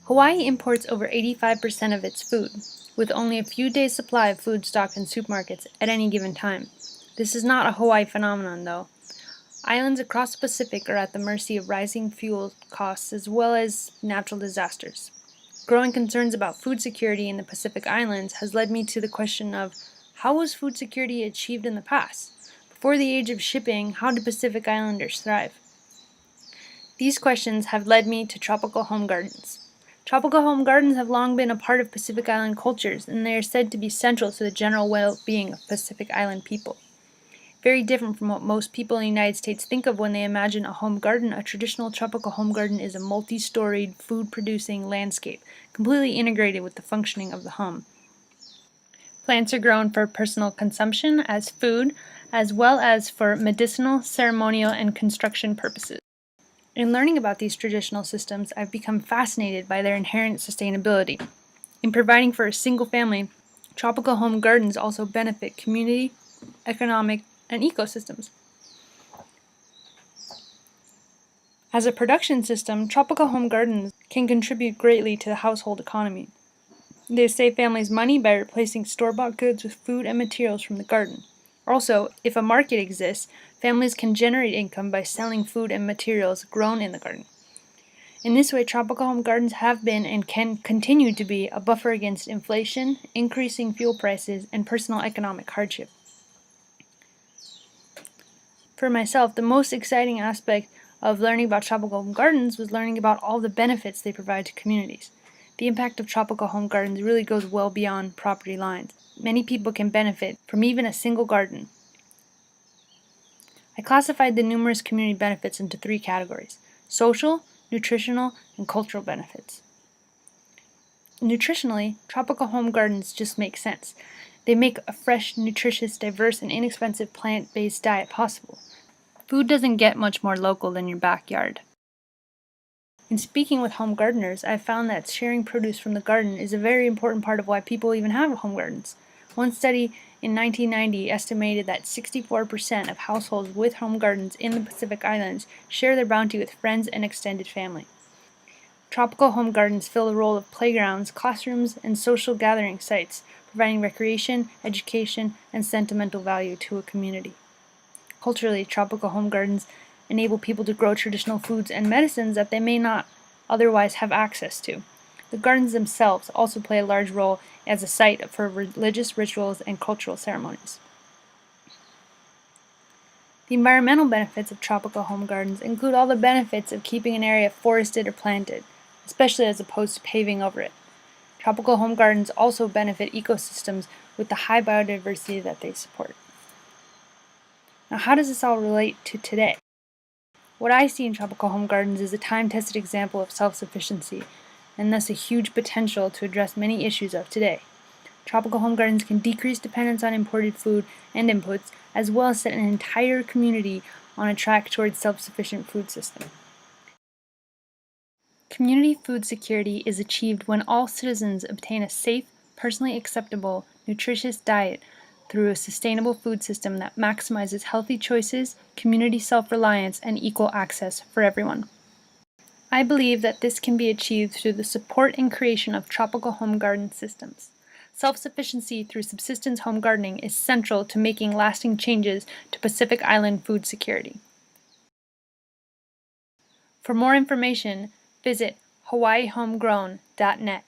Hawaii imports over 85% of its food, with only a few days' supply of food stocked in supermarkets at any given time. This is not a Hawaii phenomenon, though. Islands across the Pacific are at the mercy of rising fuel costs as well as natural disasters. Growing concerns about food security in the Pacific Islands has led me to the question of how was food security achieved in the past? Before the age of shipping, how did Pacific Islanders thrive? These questions have led me to tropical home gardens. Tropical home gardens have long been a part of Pacific Island cultures, and they are said to be central to the general well-being of Pacific Island people. Very different from what most people in the United States think of when they imagine a home garden, a traditional tropical home garden is a multi-storied, food-producing landscape, completely integrated with the functioning of the home. Plants are grown for personal consumption as food, as well as for medicinal, ceremonial, and construction purposes. In learning about these traditional systems, I've become fascinated by their inherent sustainability. In providing for a single family, tropical home gardens also benefit community, economic, and ecosystems. As a production system, tropical home gardens can contribute greatly to the household economy. They save families money by replacing store-bought goods with food and materials from the garden. Also, if a market exists, families can generate income by selling food and materials grown in the garden. In this way, tropical home gardens have been and can continue to be a buffer against inflation, increasing fuel prices, and personal economic hardship. For myself, the most exciting aspect of learning about tropical home gardens was learning about all the benefits they provide to communities. The impact of tropical home gardens really goes well beyond property lines. Many people can benefit from even a single garden. I classified the numerous community benefits into 3 categories: social, nutritional, and cultural benefits. Nutritionally, tropical home gardens just make sense. They make a fresh, nutritious, diverse, and inexpensive plant-based diet possible. Food doesn't get much more local than your backyard. In speaking with home gardeners, I've found that sharing produce from the garden is a very important part of why people even have home gardens. One study in 1990 estimated that 64% of households with home gardens in the Pacific Islands share their bounty with friends and extended family. Tropical home gardens fill the role of playgrounds, classrooms, and social gathering sites, providing recreation, education, and sentimental value to a community. Culturally, tropical home gardens enable people to grow traditional foods and medicines that they may not otherwise have access to. The gardens themselves also play a large role as a site for religious rituals and cultural ceremonies. The environmental benefits of tropical home gardens include all the benefits of keeping an area forested or planted, especially as opposed to paving over it. Tropical home gardens also benefit ecosystems with the high biodiversity that they support. Now, how does this all relate to today? What I see in tropical home gardens is a time-tested example of self-sufficiency, and thus a huge potential to address many issues of today. Tropical home gardens can decrease dependence on imported food and inputs, as well as set an entire community on a track towards self-sufficient food system. Community food security is achieved when all citizens obtain a safe, personally acceptable, nutritious diet through a sustainable food system that maximizes healthy choices, community self-reliance, and equal access for everyone. I believe that this can be achieved through the support and creation of tropical home garden systems. Self-sufficiency through subsistence home gardening is central to making lasting changes to Pacific Island food security. For more information, visit hawaiihomegrown.net.